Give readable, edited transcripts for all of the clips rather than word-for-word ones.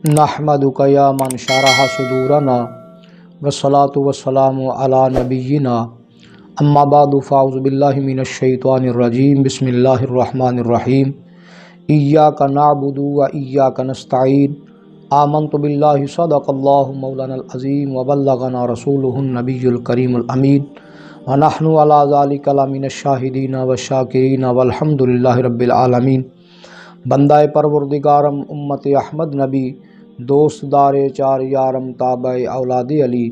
نحمدک یا من شرح صدورنا والصلاة والسلام علی نبینا اما بعد فاعوذ باللہ من الشیطان الرجیم بسم اللہ الرحمن الرحیم ایاک نعبد و ایاک نستعین آمنت باللہ صدق اللہ مولانا العظیم وبلغنا رسولہ النبی الکریم الامین ونحن علی ذلک لمن الشاہدین والشاکرین والحمد للہ رب العالمین۔ بندہ پروردگارم امت احمد نبی، دوست دار چار یارم تابع اولاد علی،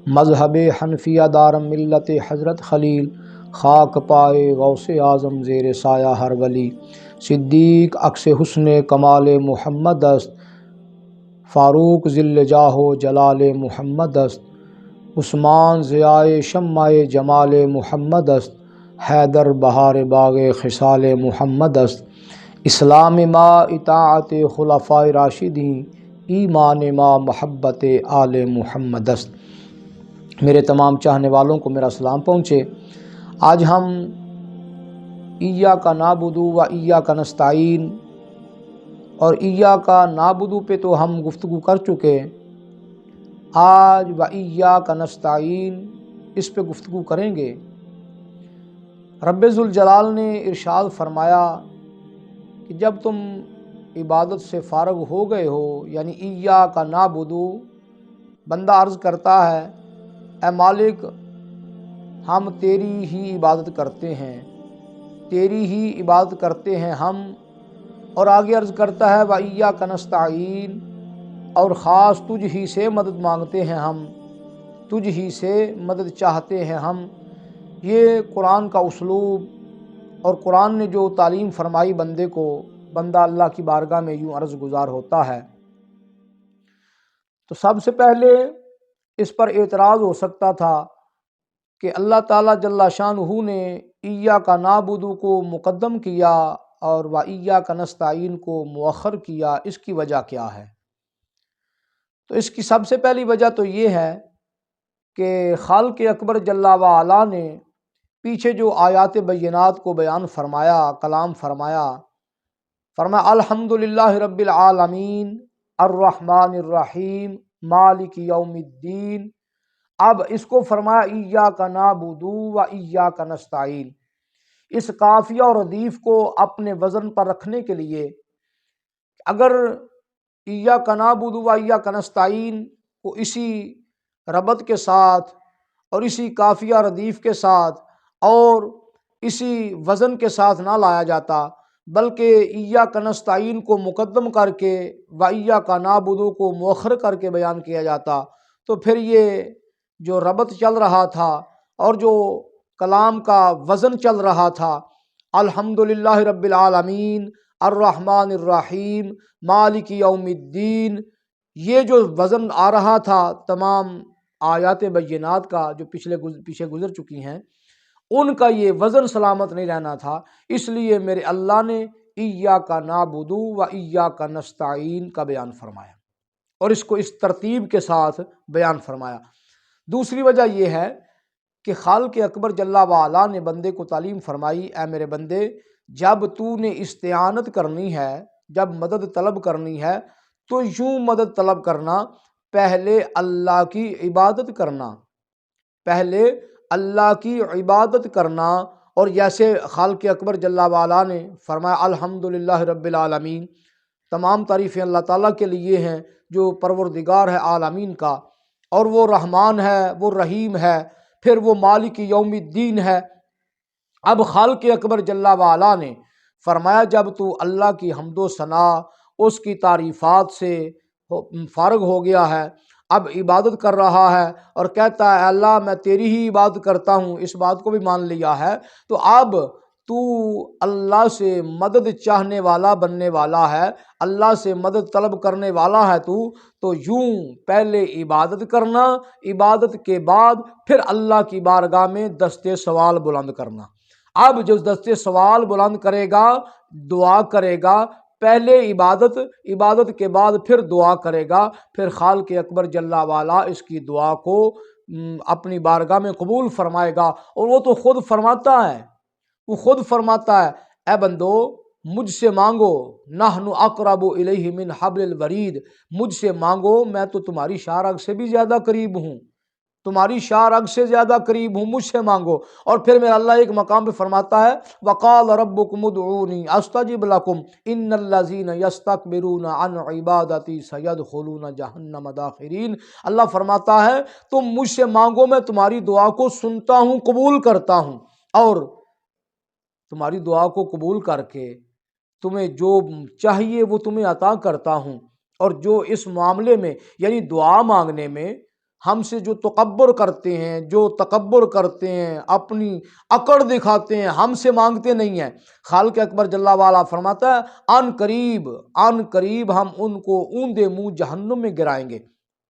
مذہب حنفیہ دارم ملت حضرت خلیل، خاک پائے غوث اعظم زیر سایہ ہر ولی، صدیق عکس حسن کمال محمد است، فاروق ذل جاہ و جلال محمد است، عثمان ضیائے شمع جمال محمد است، حیدر بہار باغ خصال محمد است، اسلام ما اطاعت خلفائے راشدین، ایمان ما محبت آل محمد است۔ میرے تمام چاہنے والوں کو میرا سلام پہنچے۔ آج ہم ایاک نعبد و ایاک نستعین اور ایاک نعبد پہ تو ہم گفتگو کر چکے، آج و ایاک نستعین اس پہ گفتگو کریں گے۔ رب ذوالجلال نے ارشاد فرمایا کہ جب تم عبادت سے فارغ ہو گئے ہو، یعنی ایاک نعبد، بندہ عرض کرتا ہے اے مالک ہم تیری ہی عبادت کرتے ہیں، تیری ہی عبادت کرتے ہیں ہم، اور آگے عرض کرتا ہے وَإِيَّاكَ نَسْتَعِينُ، اور خاص تجھ ہی سے مدد مانگتے ہیں ہم، تجھ ہی سے مدد چاہتے ہیں ہم۔ یہ قرآن کا اسلوب اور قرآن نے جو تعلیم فرمائی بندے کو، بندہ اللہ کی بارگاہ میں یوں عرض گزار ہوتا ہے۔ تو سب سے پہلے اس پر اعتراض ہو سکتا تھا کہ اللہ تعالیٰ جل شانہ نے ایاک نعبد کو مقدم کیا اور وایاک نستعین کو مؤخر کیا، اس کی وجہ کیا ہے؟ تو اس کی سب سے پہلی وجہ تو یہ ہے کہ خالق اکبر جل وعلا نے پیچھے جو آیات بینات کو بیان فرمایا، کلام فرمایا، فرمایا الحمدللہ رب العالمین الرحمن الرحیم مالک یوم الدین۔ اب اس کو فرمایا ایاک نعبد و ایاک نستعین۔ اس قافیہ اور ردیف کو اپنے وزن پر رکھنے کے لیے اگر ایاک نعبد و ایاک نستعین کو اسی ربط کے ساتھ اور اسی قافیہ ردیف کے ساتھ اور اسی وزن کے ساتھ نہ لایا جاتا، بلکہ ایاک نستعین کو مقدم کر کے وایاک نعبد کو مؤخر کر کے بیان کیا جاتا، تو پھر یہ جو ربط چل رہا تھا اور جو کلام کا وزن چل رہا تھا، الحمدللہ رب العالمین الرحمن الرحیم مالک یوم الدین، یہ جو وزن آ رہا تھا تمام آیات بینات کا جو پیچھے گزر چکی ہیں، ان کا یہ وزن سلامت نہیں رہنا تھا، اس لیے میرے اللہ نے ایاک نعبد و ایاک نستعین کا بیان فرمایا اور اس کو اس ترتیب کے ساتھ بیان فرمایا۔ دوسری وجہ یہ ہے کہ خالق اکبر جل وعلا نے بندے کو تعلیم فرمائی اے میرے بندے، جب تو نے استعانت کرنی ہے، جب مدد طلب کرنی ہے تو یوں مدد طلب کرنا، پہلے اللہ کی عبادت کرنا، پہلے اللہ کی عبادت کرنا۔ اور جیسے خالق اکبر جل وعلا نے فرمایا الحمدللہ رب العالمین، تمام تعریفیں اللہ تعالیٰ کے لیے ہیں جو پروردگار ہے عالمین کا، اور وہ رحمان ہے، وہ رحیم ہے، پھر وہ مالک یوم الدین ہے۔ اب خالق اکبر جل وعلا نے فرمایا جب تو اللہ کی حمد و ثنا، اس کی تعریفات سے فارغ ہو گیا ہے، اب عبادت کر رہا ہے اور کہتا ہے اللہ میں تیری ہی عبادت کرتا ہوں، اس بات کو بھی مان لیا ہے، تو اب تو اللہ سے مدد چاہنے والا بننے والا ہے، اللہ سے مدد طلب کرنے والا ہے تو یوں پہلے عبادت کرنا، عبادت کے بعد پھر اللہ کی بارگاہ میں دست سوال بلند کرنا۔ اب جو دست سوال بلند کرے گا، دعا کرے گا، پہلے عبادت، عبادت کے بعد پھر دعا کرے گا، پھر خالق اکبر جل وعلا اس کی دعا کو اپنی بارگاہ میں قبول فرمائے گا۔ اور وہ تو خود فرماتا ہے، وہ خود فرماتا ہے اے بندو مجھ سے مانگو، نحن اقرب الیہ من حبل الورید، مجھ سے مانگو، میں تو تمہاری شاہ رگ سے بھی زیادہ قریب ہوں، تمہاری شاہ رگ سے زیادہ قریب ہوں، مجھ سے مانگو۔ اور پھر میرا اللہ ایک مقام پہ فرماتا ہے وقال ربکم ادعونی استجب لکم ان الذین یستکبرون عن عبادتی سیدخلون جہنم داخرین۔ اللہ فرماتا ہے تم مجھ سے مانگو، میں تمہاری دعا کو سنتا ہوں، قبول کرتا ہوں، اور تمہاری دعا کو قبول کر کے تمہیں جو چاہیے وہ تمہیں عطا کرتا ہوں۔ اور جو اس معاملے میں یعنی دعا مانگنے میں ہم سے جو تکبر کرتے ہیں، جو تکبر کرتے ہیں، اپنی اکڑ دکھاتے ہیں، ہم سے مانگتے نہیں ہیں، خالق اکبر جل وعلا فرماتا ہے ان قریب ہم ان کو اوندے منہ جہنم میں گرائیں گے۔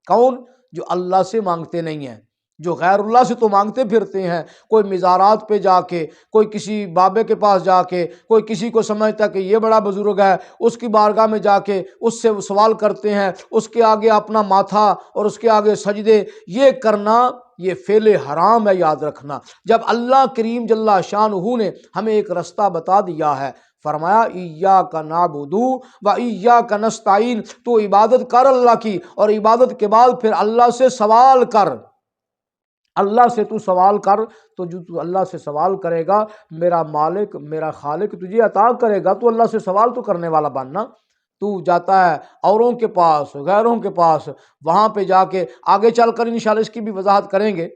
کون؟ جو اللہ سے مانگتے نہیں ہیں، جو غیر اللہ سے تو مانگتے پھرتے ہیں، کوئی مزارات پہ جا کے، کوئی کسی بابے کے پاس جا کے، کوئی کسی کو سمجھتا کہ یہ بڑا بزرگ ہے، اس کی بارگاہ میں جا کے اس سے سوال کرتے ہیں، اس کے آگے اپنا ماتھا اور اس کے آگے سجدے، یہ کرنا یہ فعل حرام ہے، یاد رکھنا۔ جب اللہ کریم جل شانہ نے ہمیں ایک رستہ بتا دیا ہے، فرمایا ایاک نعبد و ایاک نستعین، تو عبادت کر اللہ کی، اور عبادت کے بعد پھر اللہ سے سوال کر، اللہ سے تو سوال کر، تو جو تو اللہ سے سوال کرے گا میرا مالک میرا خالق تجھے عطا کرے گا۔ تو اللہ سے سوال تو کرنے والا بننا۔ تو جاتا ہے اوروں کے پاس، غیروں کے پاس، وہاں پہ جا کے آگے چل کر انشاءاللہ اس کی بھی وضاحت کریں گے،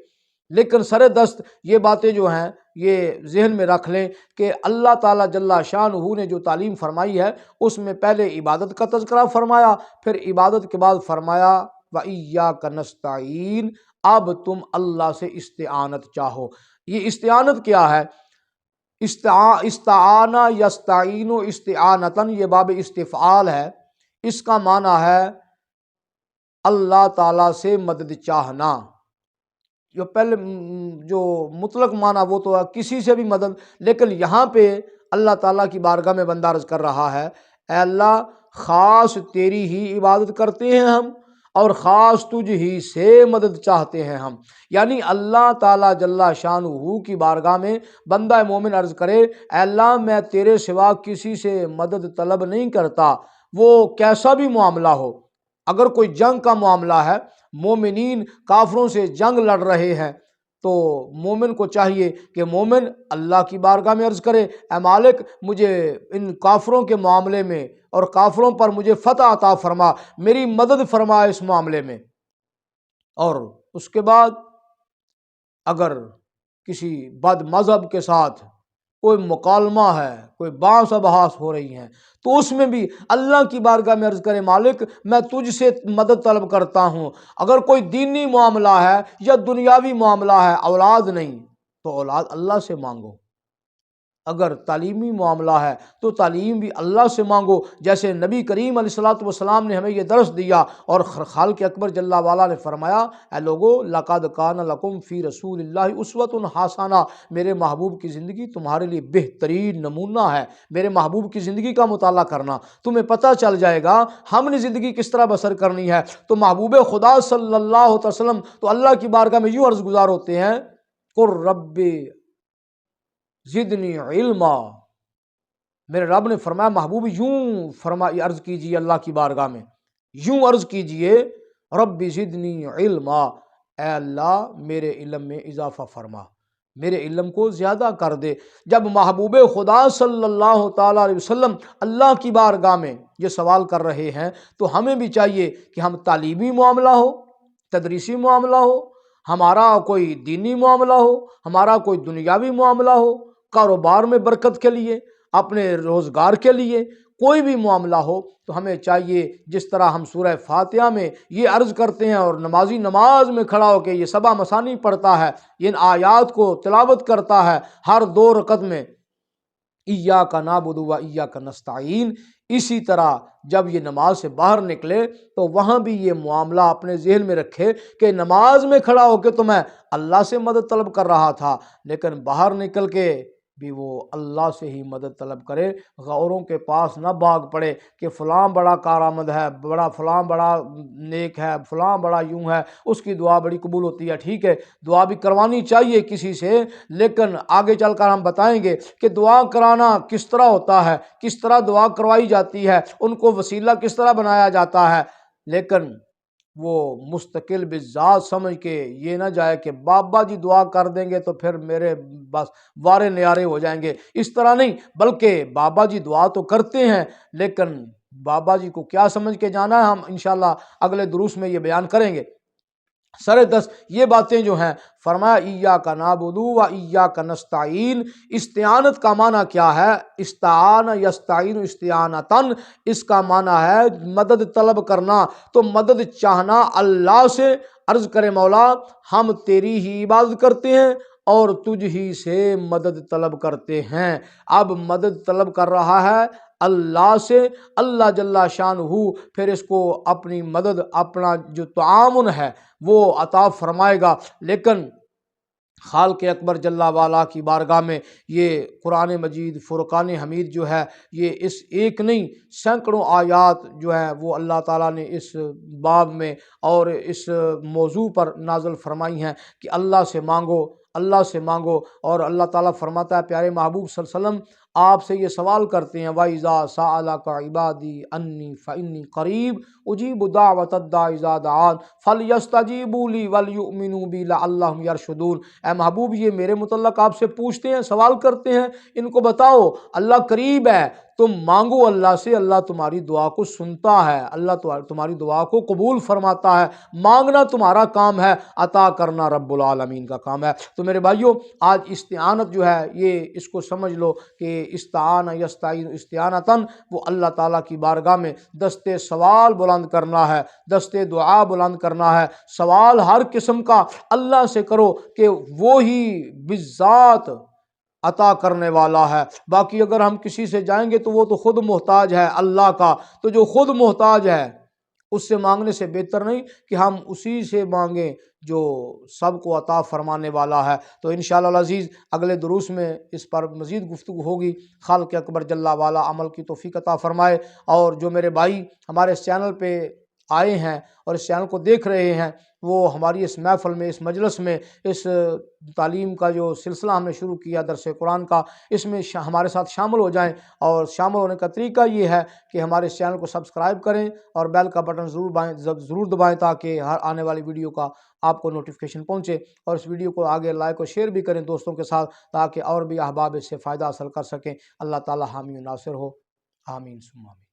لیکن سر دست یہ باتیں جو ہیں یہ ذہن میں رکھ لیں کہ اللہ تعالیٰ جل شانہ نے جو تعلیم فرمائی ہے اس میں پہلے عبادت کا تذکرہ فرمایا، پھر عبادت کے بعد فرمایا وَإِيَّاكَ نَسْتَعِينُ، اب تم اللہ سے استعانت چاہو۔ یہ استعانت کیا ہے؟ استعانہ یستعین استعانتاً، یہ باب استفعال ہے، اس کا معنی ہے اللہ تعالیٰ سے مدد چاہنا۔ جو پہلے جو مطلق معنی وہ تو ہے کسی سے بھی مدد، لیکن یہاں پہ اللہ تعالیٰ کی بارگاہ میں بندہ عرض کر رہا ہے اے اللہ خاص تیری ہی عبادت کرتے ہیں ہم، اور خاص تجھ ہی سے مدد چاہتے ہیں ہم۔ یعنی اللہ تعالیٰ جل شانہ کی بارگاہ میں بندہ مومن عرض کرے اے اللہ میں تیرے سوا کسی سے مدد طلب نہیں کرتا، وہ کیسا بھی معاملہ ہو۔ اگر کوئی جنگ کا معاملہ ہے، مومنین کافروں سے جنگ لڑ رہے ہیں، تو مومن کو چاہیے کہ مومن اللہ کی بارگاہ میں عرض کرے اے مالک مجھے ان کافروں کے معاملے میں اور کافروں پر مجھے فتح عطا فرما، میری مدد فرما اس معاملے میں۔ اور اس کے بعد اگر کسی بد مذہب کے ساتھ کوئی مکالمہ ہے، کوئی باس و بحاث ہو رہی ہیں، تو اس میں بھی اللہ کی بارگاہ میں عرض کرے مالک میں تجھ سے مدد طلب کرتا ہوں۔ اگر کوئی دینی معاملہ ہے یا دنیاوی معاملہ ہے، اولاد نہیں تو اولاد اللہ سے مانگو، اگر تعلیمی معاملہ ہے تو تعلیم بھی اللہ سے مانگو، جیسے نبی کریم علیہ الصلوۃ والسلام نے ہمیں یہ درس دیا، اور خالق اکبر جل وعلا نے فرمایا اے لوگو لقد کان لکم فی رسول اللہ اسوۃ حسنہ، میرے محبوب کی زندگی تمہارے لیے بہترین نمونہ ہے۔ میرے محبوب کی زندگی کا مطالعہ کرنا، تمہیں پتہ چل جائے گا ہم نے زندگی کس طرح بسر کرنی ہے۔ تو محبوب خدا صلی اللہ علیہ وسلم تو اللہ کی بارگاہ میں یوں عرض گزار ہوتے ہیں قل رب زدنی علما، میرے رب نے فرمایا محبوب یوں عرض کیجئے اللہ کی بارگاہ میں، یوں عرض کیجئے رب زدنی علما، اے اللہ میرے علم میں اضافہ فرما، میرے علم کو زیادہ کر دے۔ جب محبوب خدا صلی اللہ تعالیٰ علیہ وسلم اللہ کی بارگاہ میں یہ سوال کر رہے ہیں تو ہمیں بھی چاہیے کہ ہم تعلیمی معاملہ ہو، تدریسی معاملہ ہو، ہمارا کوئی دینی معاملہ ہو، ہمارا کوئی دنیاوی معاملہ ہو، کاروبار میں برکت کے لیے، اپنے روزگار کے لیے، کوئی بھی معاملہ ہو، تو ہمیں چاہیے جس طرح ہم سورہ فاتحہ میں یہ عرض کرتے ہیں اور نمازی نماز میں کھڑا ہو کے یہ سبع مثانی پڑھتا ہے، ان آیات کو تلاوت کرتا ہے ہر 2 رکعت میں ایاک نعبد و ایاک نستعین، اسی طرح جب یہ نماز سے باہر نکلے تو وہاں بھی یہ معاملہ اپنے ذہن میں رکھے کہ نماز میں کھڑا ہو کے تو میں اللہ سے مدد طلب کر رہا تھا، لیکن باہر نکل کے بھی وہ اللہ سے ہی مدد طلب کرے، غوروں کے پاس نہ بھاگ پڑے کہ فلاں بڑا کارآمد ہے، فلاں بڑا نیک ہے، فلاں بڑا یوں ہے، اس کی دعا بڑی قبول ہوتی ہے۔ ٹھیک ہے، دعا بھی کروانی چاہیے کسی سے، لیکن آگے چل کر ہم بتائیں گے کہ دعا کرانا کس طرح ہوتا ہے، کس طرح دعا کروائی جاتی ہے، ان کو وسیلہ کس طرح بنایا جاتا ہے، لیکن وہ مستقل بالذات سمجھ کے یہ نہ جائے کہ بابا جی دعا کر دیں گے تو پھر میرے بس وارے نیارے ہو جائیں گے، اس طرح نہیں، بلکہ بابا جی دعا تو کرتے ہیں، لیکن بابا جی کو کیا سمجھ کے جانا ہے، ہم انشاءاللہ اگلے دروس میں یہ بیان کریں گے۔ سر دس یہ باتیں جو ہیں، فرمایا ایاک نعبد و ایاک نستعین، استعانت کا معنی کیا ہے؟ استعان یستعین استعانتن، اس کا معنی ہے مدد طلب کرنا، تو مدد چاہنا اللہ سے، عرض کرے مولا ہم تیری ہی عبادت کرتے ہیں اور تجھ ہی سے مدد طلب کرتے ہیں۔ اب مدد طلب کر رہا ہے اللہ سے، اللہ جل شانہ پھر اس کو اپنی مدد، اپنا جو تعاون ہے وہ عطا فرمائے گا، لیکن خالق اکبر جل والا کی بارگاہ میں یہ قرآن مجید فرقان حمید جو ہے، یہ اس ایک نہیں سینکڑوں آیات جو ہے وہ اللہ تعالیٰ نے اس باب میں اور اس موضوع پر نازل فرمائی ہیں کہ اللہ سے مانگو، اللہ سے مانگو، اور اللہ تعالیٰ فرماتا ہے پیارے محبوب صلی اللہ علیہ وسلم آپ سے یہ سوال کرتے ہیں وَإِذَا سَأَلَكَ عِبَادِي عَنِّي فَإِنِّي قَرِيبٌ أُجِيبُ دَعْوَةَ الدَّاعِ إِذَا دَعَانِ فَلْيَسْتَجِيبُوا لِي وَلْيُؤْمِنُوا بِي لَعَلَّهُمْ يَرْشُدُونَ۔ اے محبوب یہ میرے متعلق آپ سے پوچھتے ہیں، سوال کرتے ہیں، ان کو بتاؤ اللہ قریب ہے، تم مانگو اللہ سے، اللہ تمہاری دعا کو سنتا ہے، اللہ تمہاری دعا کو قبول فرماتا ہے، مانگنا تمہارا کام ہے، عطا کرنا رب العالمین کا کام ہے۔ تو میرے بھائیوں آج استعانت جو ہے یہ اس کو سمجھ لو کہ استعان یستعین استعانتاً، وہ اللہ تعالیٰ کی بارگاہ میں دستے سوال بلند کرنا ہے، دستے دعا بلند کرنا ہے، سوال ہر قسم کا اللہ سے کرو کہ وہی بالذات عطا کرنے والا ہے۔ باقی اگر ہم کسی سے جائیں گے تو وہ تو خود محتاج ہے اللہ کا، تو جو خود محتاج ہے اس سے مانگنے سے بہتر نہیں کہ ہم اسی سے مانگیں جو سب کو عطا فرمانے والا ہے۔ تو انشاءاللہ العزیز اگلے دروس میں اس پر مزید گفتگو ہوگی۔ خالق اکبر جل والا عمل کی توفیق عطا فرمائے، اور جو میرے بھائی ہمارے اس چینل پہ آئے ہیں اور اس چینل کو دیکھ رہے ہیں وہ ہماری اس محفل میں، اس مجلس میں، اس تعلیم کا جو سلسلہ ہم نے شروع کیا درس قرآن کا، اس میں ہمارے ساتھ شامل ہو جائیں، اور شامل ہونے کا طریقہ یہ ہے کہ ہمارے اس چینل کو سبسکرائب کریں اور بیل کا بٹن ضرور دبائیں تاکہ ہر آنے والی ویڈیو کا آپ کو نوٹیفیکیشن پہنچے، اور اس ویڈیو کو آگے لائک اور شیئر بھی کریں دوستوں کے ساتھ تاکہ اور بھی احباب اس سے فائدہ حاصل کر سکیں۔ اللہ تعالی حامی و ناصر ہو، آمین ثم آمین۔